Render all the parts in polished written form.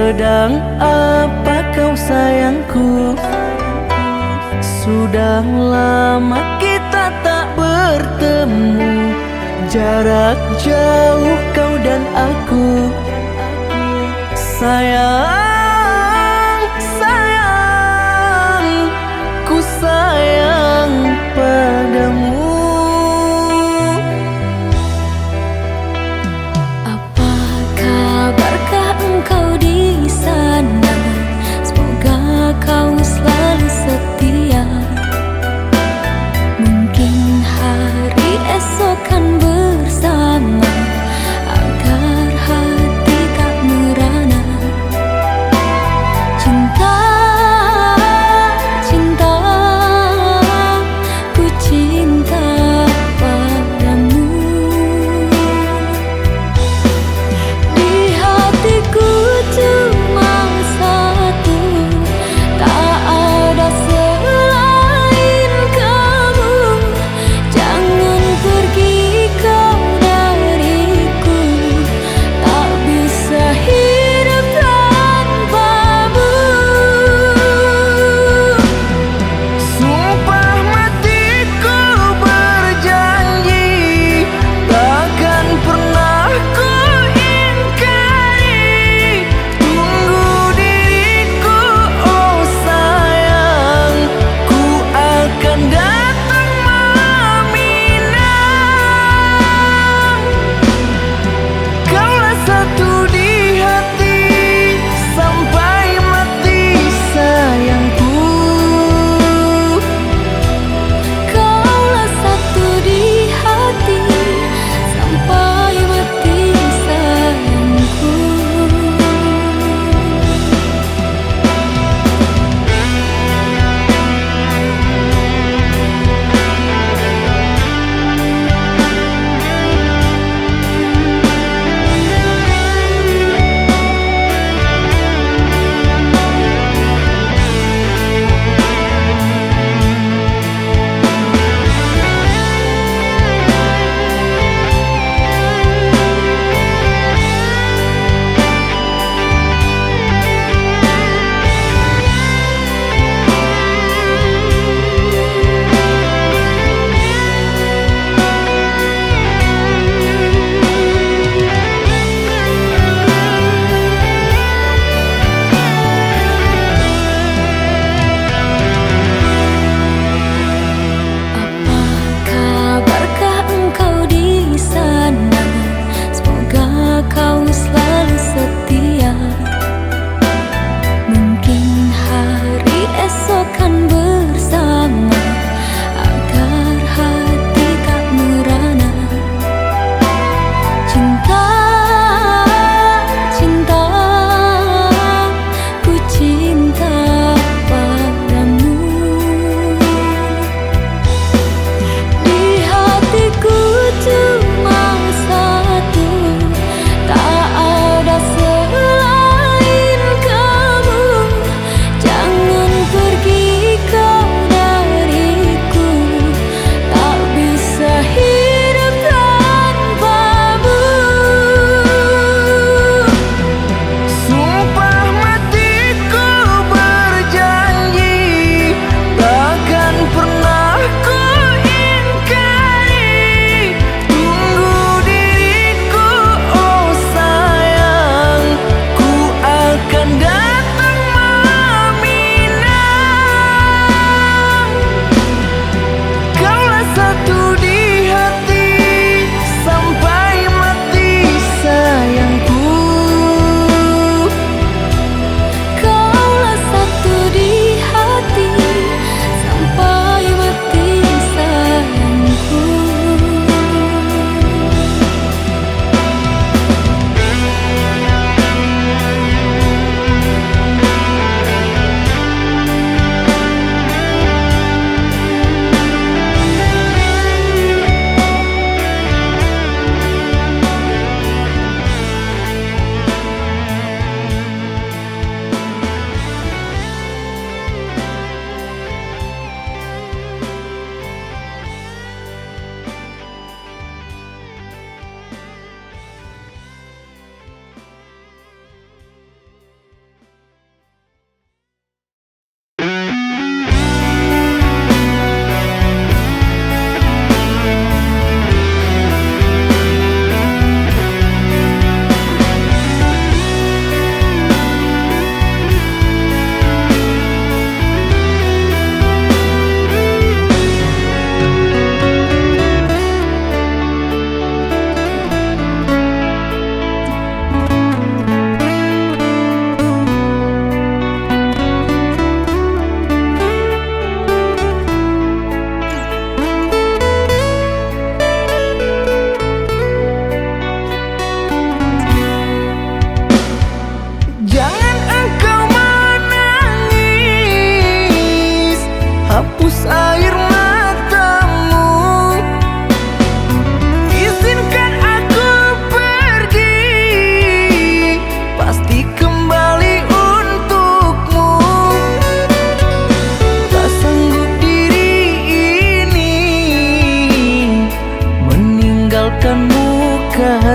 Sedang apa kau sayangku? Sudah lama kita tak bertemu, jarak jauh kau dan aku. Sayang, sayang, ku sayang padamu. Apa kabarkah engkau di sana? Semoga kau selalu setia. Mungkin hari esok kan bersama, agar hati tak merana.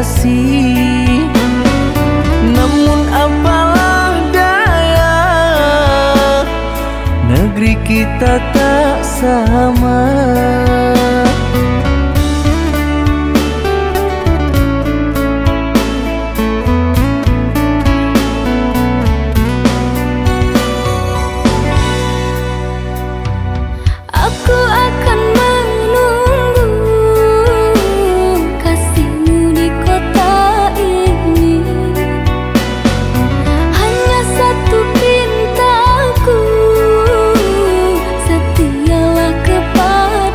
kasih. Namun apalah daya, negeri kita tak sama. Aku akan menunggu kasihmu di kota ini. Hanya satu pintaku, setialah kepada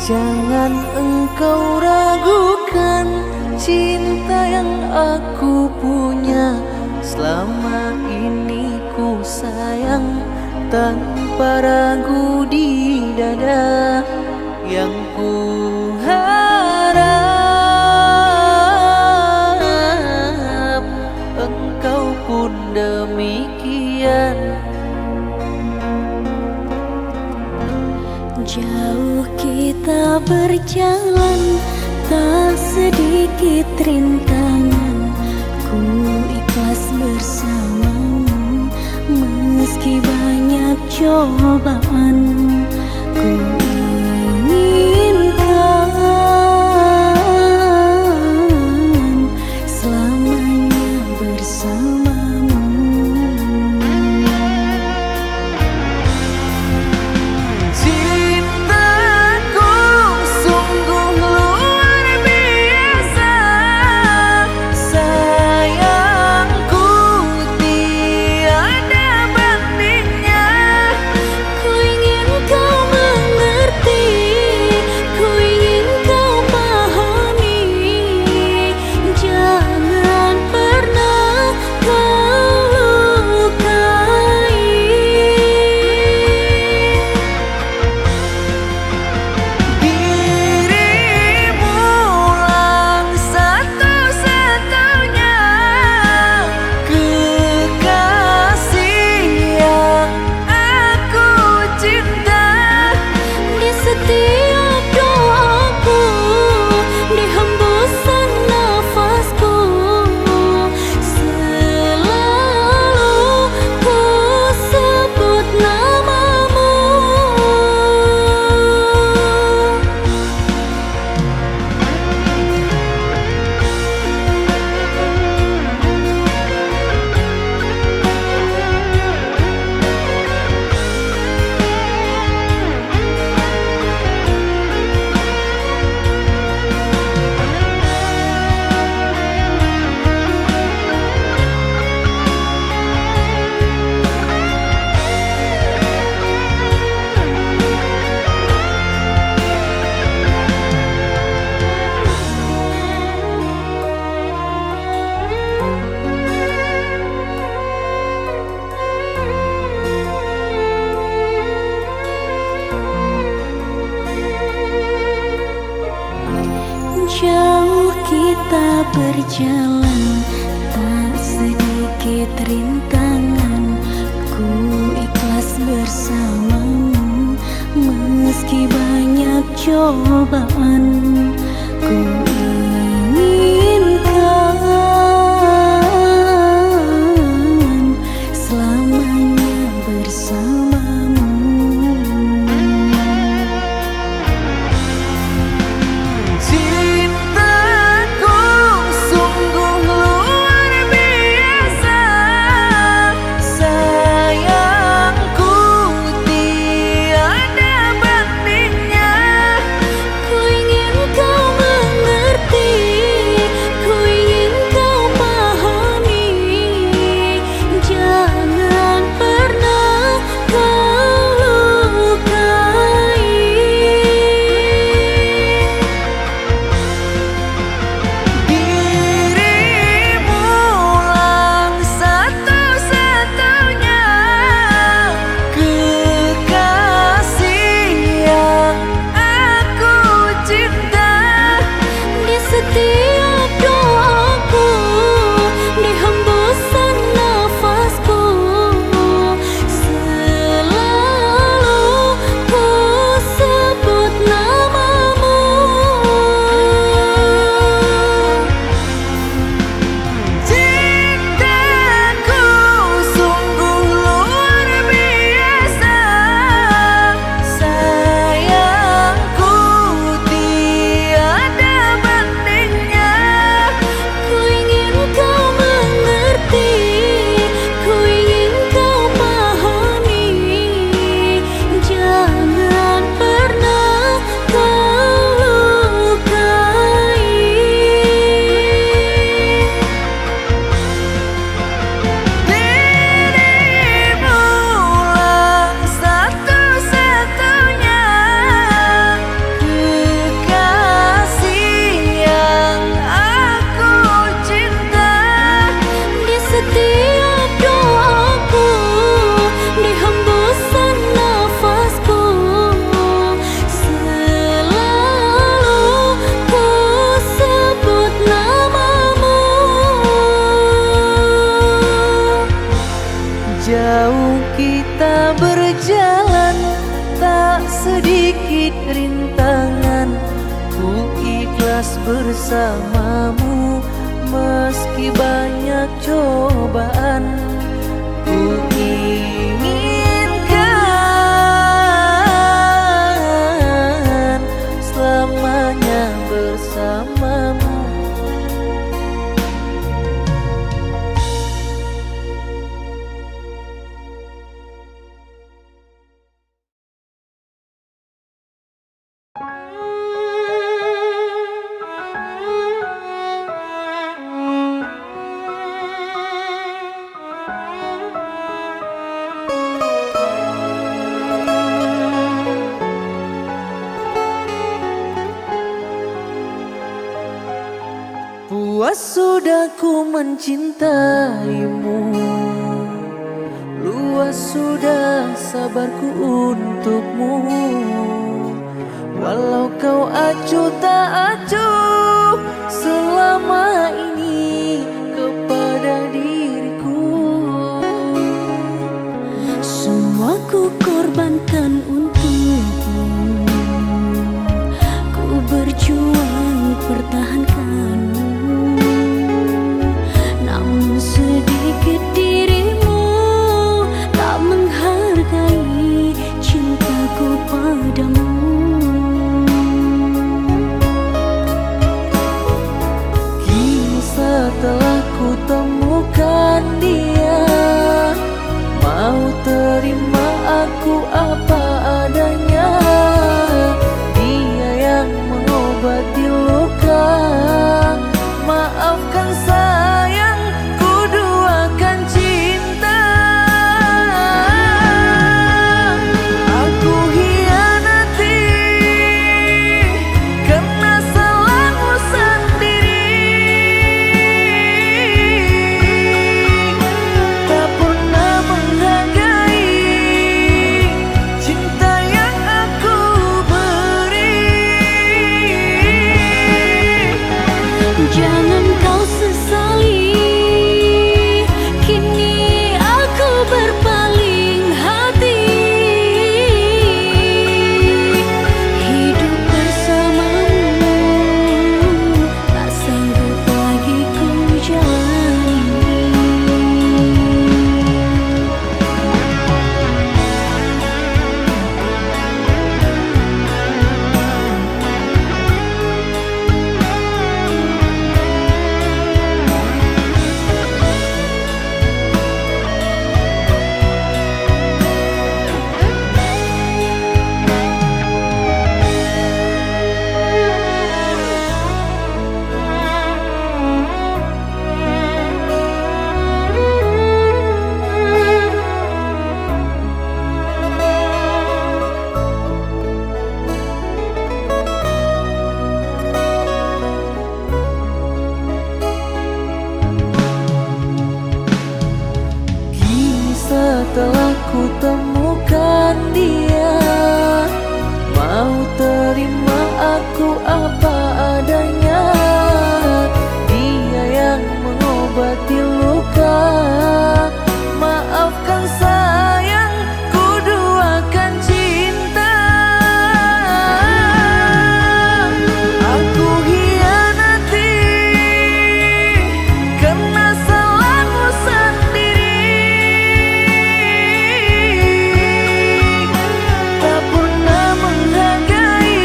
Jangan engkau ragukan cinta yang aku punya. Selama ini ku sayang tanpa ragu di dada. Yang ku harap engkau pun demikian. Jauh kita berjalan, tak sedikit rintangan. Ku ikhlas bersamamu, meski banyak cobaan. Ku inginkan selamanya bersamamu. Cintaku sungguh luar biasa, sayangku tiada bandingnya. Ku ingin kau mengerti, ku ingin kau pahami. Jangan pernah kau lukai. Dirimulah satu-satunya kekasih yang aku cinta. Di setiap doaku, di hembusan nafasku, selalu ku sebut namamu. Jauh kita berjalan, tak sedikit rintangan. Ku ikhlas bersamamu, meski banyak cobaan. Ku inginkan selamanya bersamamu. Cintaku sungguh luar biasa, sayangku tiada bandingnya. Ku ingin kau mengerti, rintangan, ku ikhlas bersamamu meski banyak cobaan. Ku inginkan selamanya bersamamu. Puas sudah ku mencintaimu, luas sudah sabarku untukmu. Walau kau acuh tak acuh selama ini kepada diriku. Semua ku korbankan untukmu, ku berjuang pertahankanmu. Namun sedikit dirimu tak menghargai cintaku padamu. Kini setelah ku temukan dia, mau terima aku apa adanya. Dia yang mengobati luka, maafkan sayang, ku duakan cinta. Aku hianati karena salahmu sendiri, tak pernah menghargai cinta yang aku beri. Jangan kau sesali, kini aku berpaling hati. Hidup bersamamu tak sanggup lagi ku jalani. Kini setelah ku temukan dia, mau terima aku apa adanya. Dia yang mengobati luka, maafkan sayang, ku duakan cinta. Aku hianati karena salahmu sendiri, tak pernah menghargai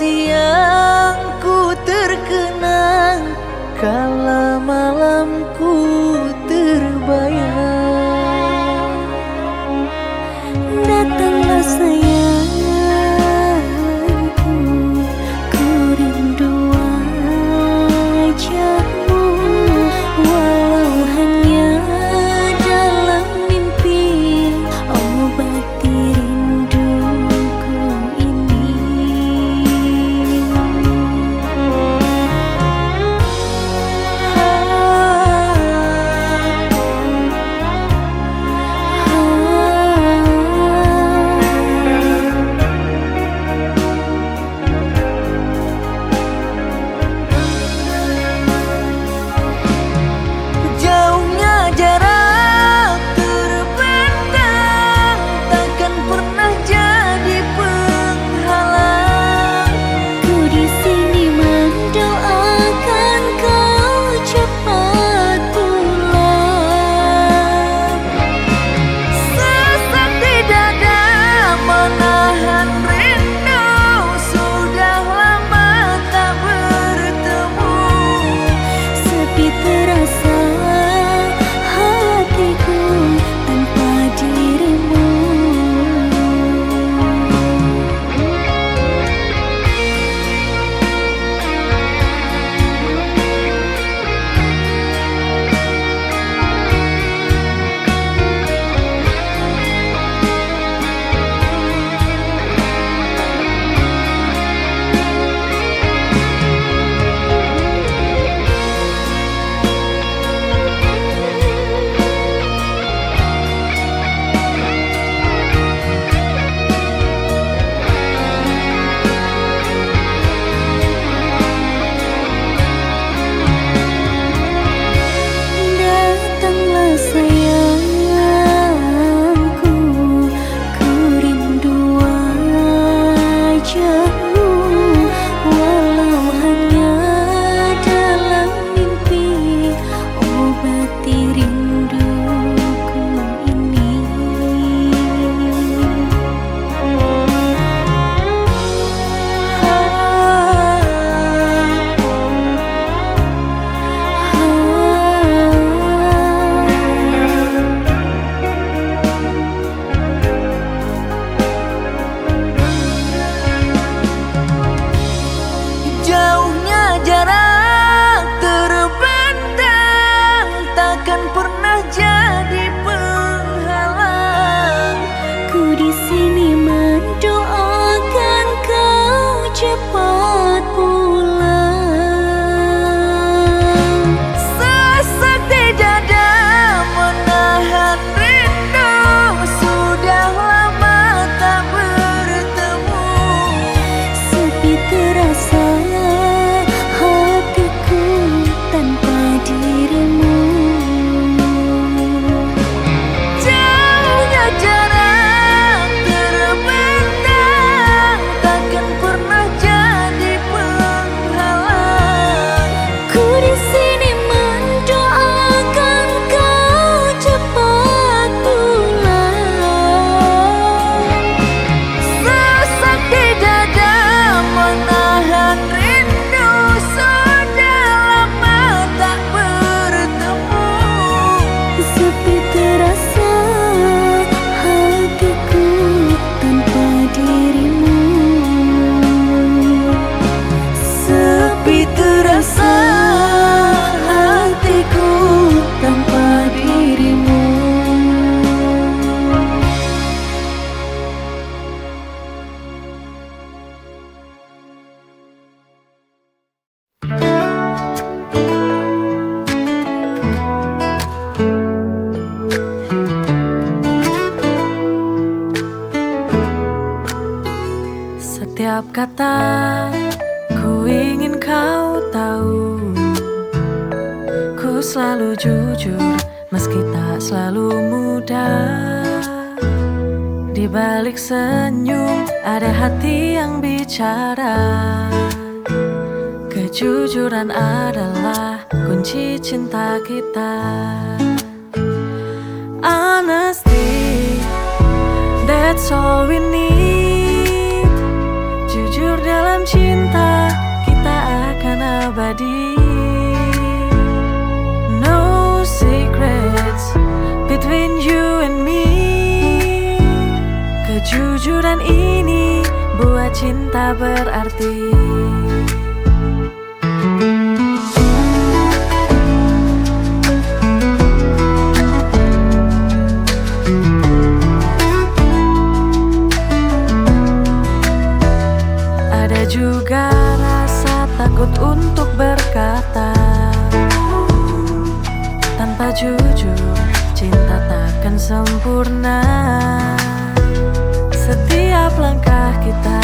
yang ku terkenang kala malamku terbayang. Datanglah sayangku, ku rindu wajahmu, walau hanya dalam mimpi, obati rinduku ini. Jauhnya jarak terbentang takkan pernah jadi penghalang. Ku di sini mendoakan kau cepat pulang. Sesak di dada menahan rindu, sudah lama tak bertemu. Sepi terasa hatiku tanpa dirimu. Datanglah sayangku, ku rindu wajahmu, walau hanya dalam mimpi, obati rinduku ini. Jauhnya jarak terbentang takkan pernah jadi penghalang. Ku di sini mendoakan kau cepat pulang. Sesak di dada menahan rindu, sudah lama tak bertemu. Sepi terasa hatiku tanpa dirimu. Jauhnya jarak terbentang takkan pernah jadi penghalang. Ku di sini mendoakan kau cepat pulang. Sesak di dada menahan rindu, sudah lama tak bertemu. Sepi terasa hatiku tanpa dirimu. Sepi terasa hatiku tanpa dirimu. Setiap kata ku ingin kau tahu, ku selalu jujur meski tak selalu mudah. Di balik senyum ada hati yang bicara. Kejujuran adalah kunci cinta kita. Honesty, that's all we need. Jujur dalam dalam cinta kita akan abadi. No secrets between you and me. Kejujuran ini buat cinta berarti. Ada juga rasa takut untuk berkata. Tanpa jujur, cinta takkan sempurna. Setiap langkah kita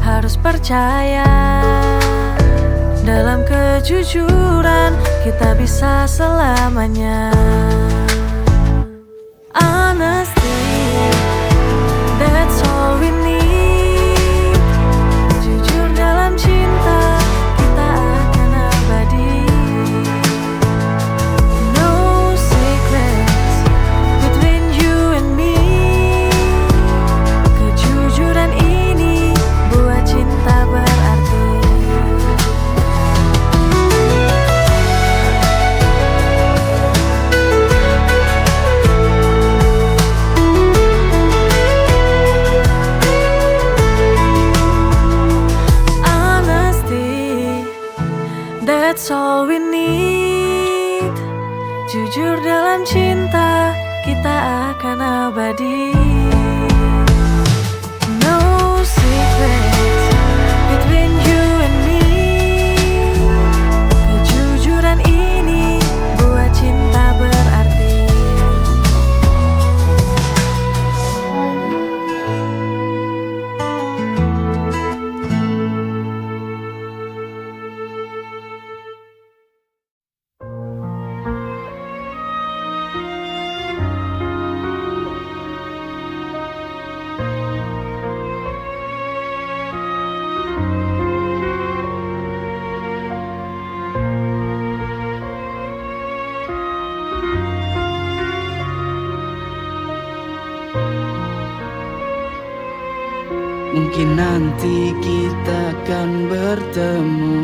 harus percaya. Dalam kejujuran kita bisa selamanya. Honesty, that's all we need. Jujur dalam cinta kita akan abadi. No secrets between you and me. Kejujuran ini buat cinta berarti. That's all we need. Jujur dalam cinta kita akan abadi. No secrets between you and me. Kejujuran ini buat cinta berarti. Mungkin nanti kita akan bertemu,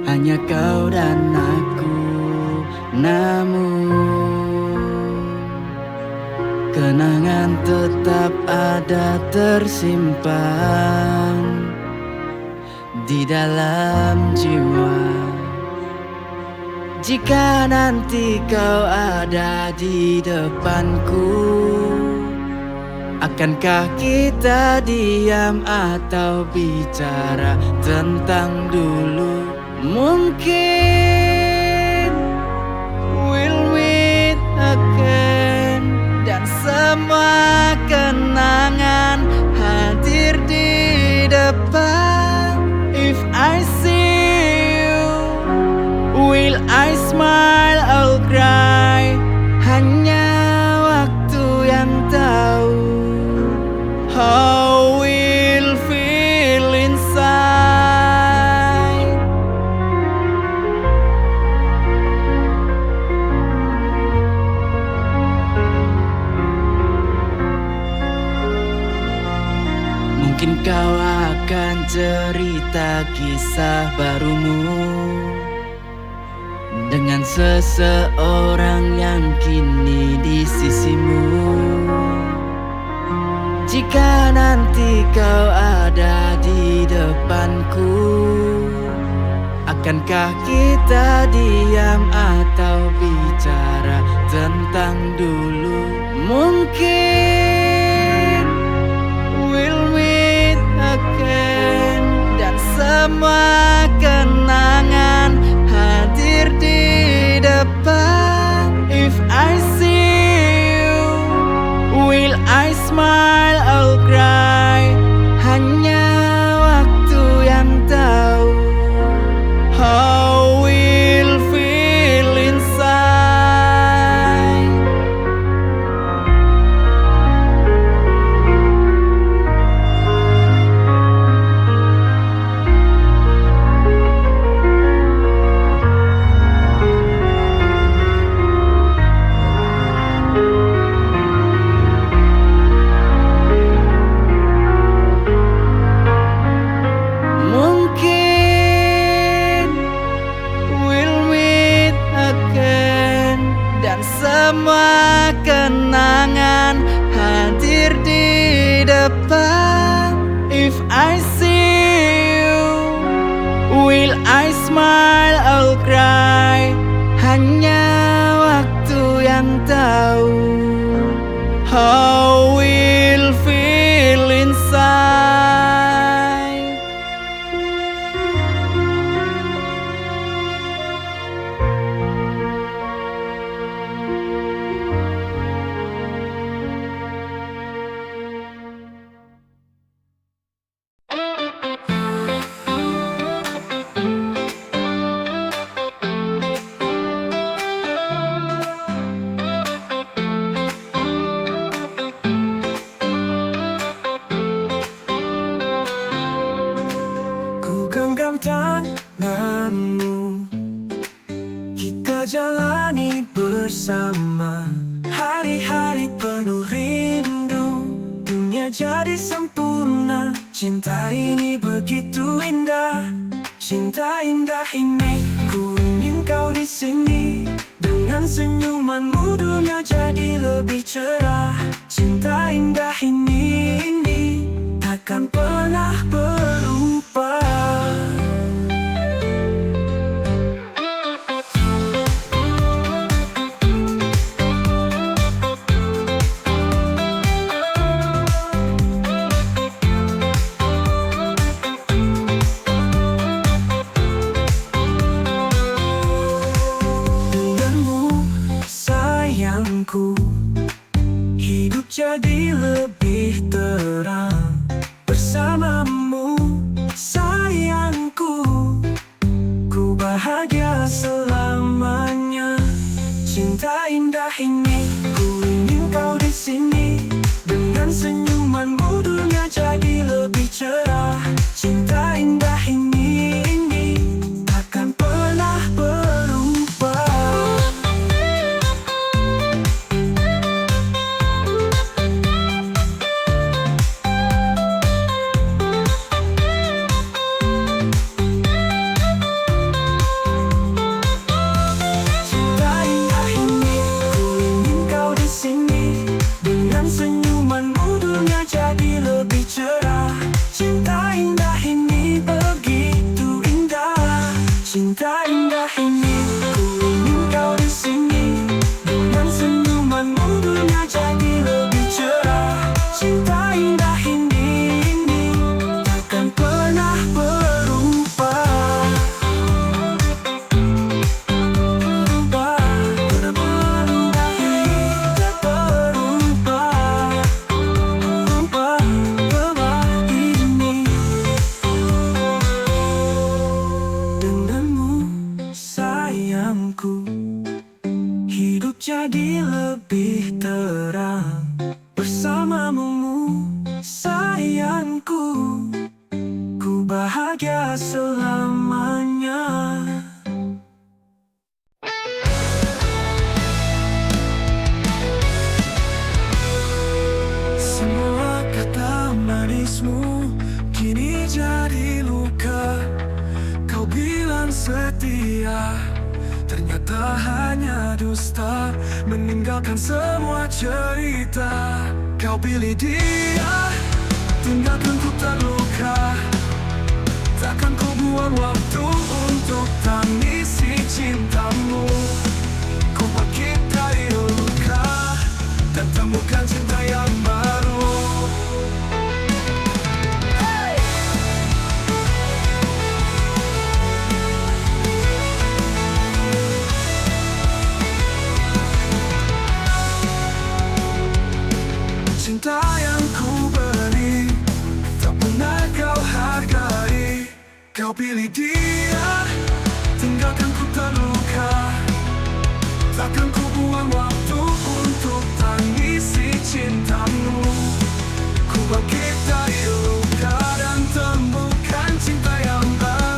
hanya kau dan aku. Namun kenangan tetap ada tersimpan di dalam jiwa. Jika nanti kau ada di depanku, akankah kita diam atau bicara tentang dulu? Mungkin we'll meet again, dan semua kenangan hadir di depan. If I see you, will I smile or cry? Hanya waktu yang tahu how we'll feel inside. Mungkin kau akan cerita kisah barumu dengan seseorang yang kini di sisimu. Jika nanti kau ada di depanku, akankah kita diam atau bicara tentang dulu? Mungkin we'll meet again, dan semua kenangan hadir di depan. If I see you, will I smile or cry? Hanya waktu yang tahu how we'll feel inside. dalam tanganmu. Kita jalani bersama hari-hari penuh rindu. Dunia jadi sempurna, cinta ini begitu indah. Cinta indah ini, ku ingin kau di sini. Dengan senyumanmu dunia jadi lebih cerah. Cinta indah ini takkan pernah berubah. Hidup jadi lebih terang bersamamu, sayangku. Ku bahagia selamanya. Cinta indah ini, ku ingin kau di sini. Dengan senyumanmu dunia jadi lebih cerah. Cinta indah ini takkan pernah berubah. Cinta indah ini, ku ingin kau di sini. Dengan senyumanmu dunia jadi lebih cerah. Cinta indah ini takkan pernah berubah. Pernah berubah, tak berubah. Berubah ini. Sayangku, hidup jadi lebih terang bersamamu, sayangku. Ku bahagia selamanya. Semua kata manismu kini jadi luka. Kau bilang setia, ternyata hanya dusta. Meninggalkan semua cerita. Kau pilih dia, tinggalkan ku terluka. Takkan kau buang waktu untuk tangisi cintamu. Ku bangkit dari luka dan temukan cinta yang baru. Cinta yang ku beri tak pernah kau hargai. Kau pilih dia, tinggalkan ku terluka. Takkan ku buang waktu untuk tangisi cintamu. Ku bangkit dari luka dan temukan cinta yang baru.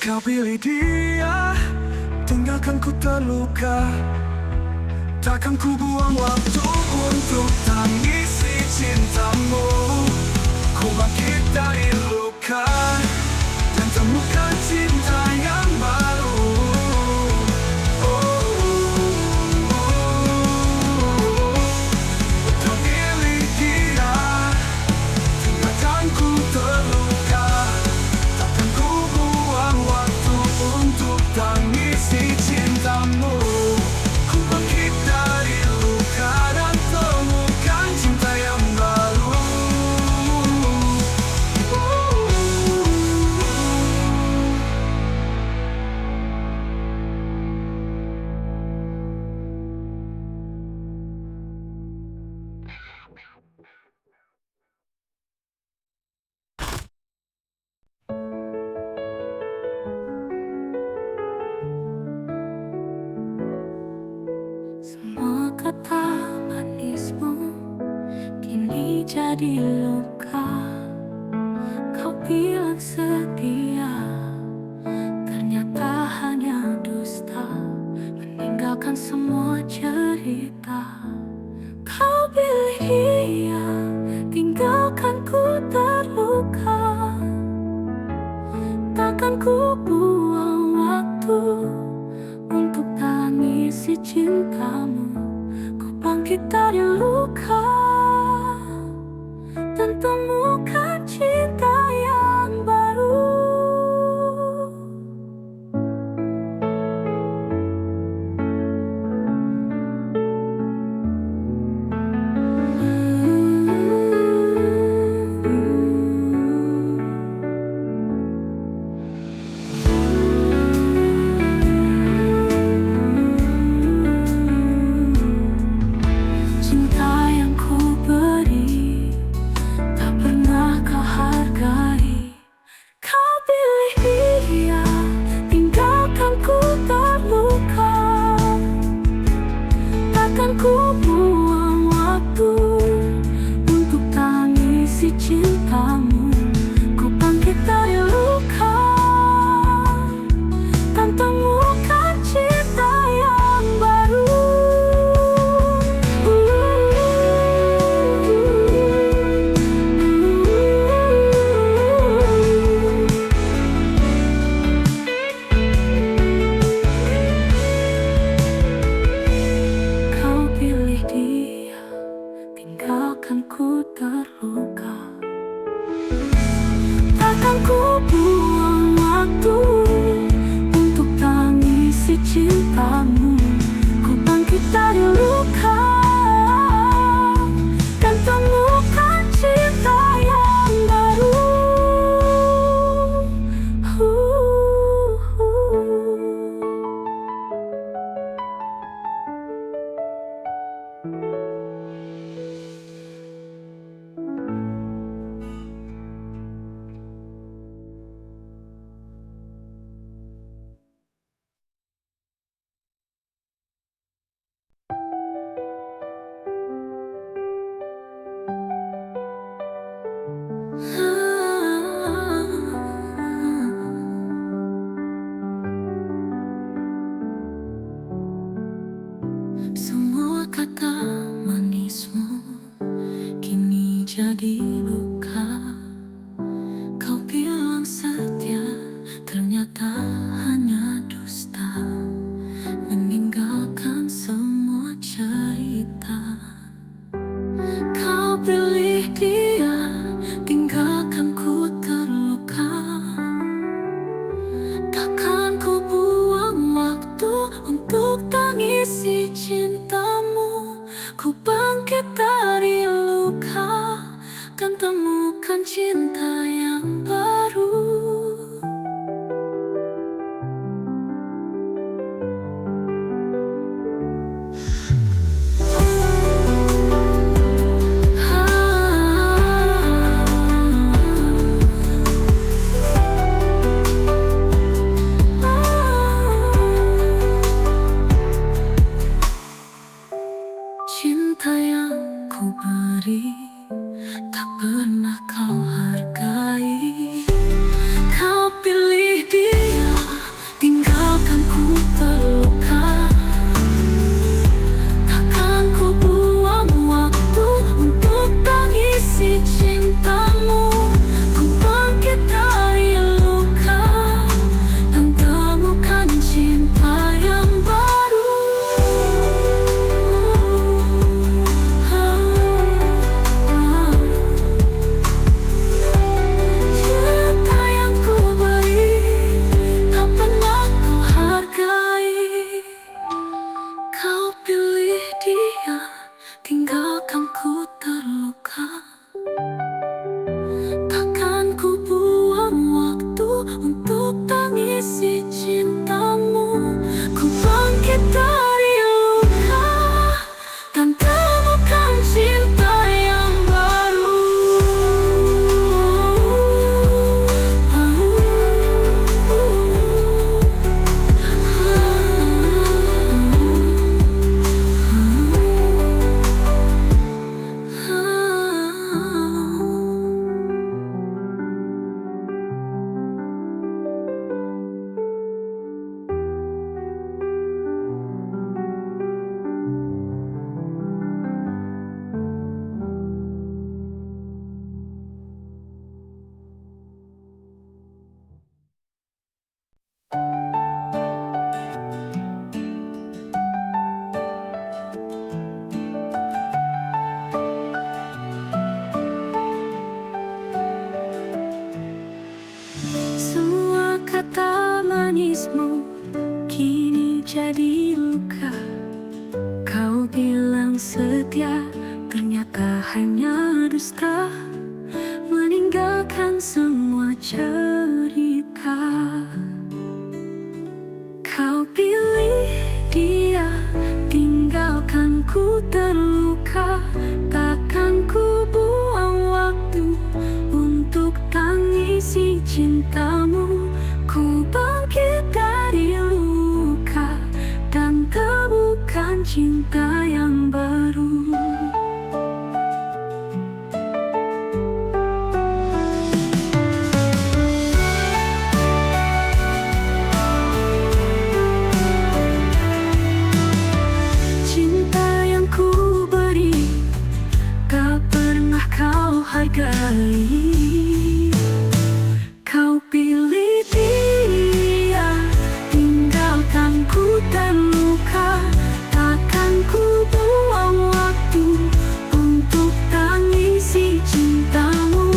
Kau pilih dia, tinggalkan ku terluka. Takkan ku buang waktu untuk tangisi cintamu. Ku bangkit dari luka dan temukan cinta yang baru. Kau pilih dia, tinggalkan ku terluka. Takkan ku buang waktu untuk tangisi cintamu. Ku bangkit dari luka dan temukan jadi luka. Kau bilang setia, ternyata hanya dusta, meninggalkan semua cerita. Kau pilih dia, tinggalkan ku terluka. Takkan ku buang waktu untuk tangisi cintamu. Ku bangkit dari luka dan temukan cinta yang baru. Cinta yang ku beri tak pernah kau hargai. Kau pilih dia, tinggalkan ku terluka. Takkan ku buang waktu untuk tangisi cintamu. Ku bangkit dari luka dan temukan cinta yang baru. Kau pilih dia, tinggalkan ku terluka. Takkan ku buang waktu untuk tangisi cintamu. Ku bangkit dari luka dan temukan cinta yang baru. Semua kata manismu kini jadi luka. Kau bilang setia, ternyata hanya dusta, meninggalkan semua cerita. Kau pilih dia, tinggalkan ku terluka. Takkan ku buang waktu untuk tangisi cintamu. Ku bangkit dari luka dan temukan cinta yang baru. Cinta yang ku beri tak pernah kau hargai. Kau pilih dia, tinggalkan ku terluka. Takkan ku buang waktu untuk tangisi cintamu. Ku bangkit dari luka dan temukan cinta yang baru. ternyata hanya dusta, meninggalkan semua cerita. Kau pilih dia, tinggalkan ku terluka. Takkan ku buang waktu untuk tangisi cintamu. Ku bangkit dari luka dan temukan cinta yang baru. Kau hargai, kau pilih dia, tinggalkan ku terluka. Takkan ku buang waktu untuk tangisi cintamu.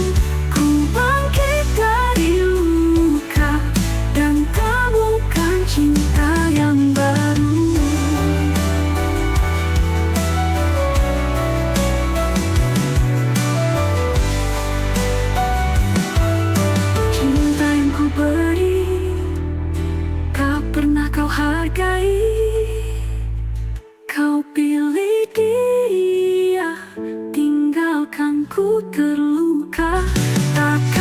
Ku bangkit dari luka dan temukan cinta yang baru. Kau hargai, kau pilih dia, tinggalkan ku terluka. Takkan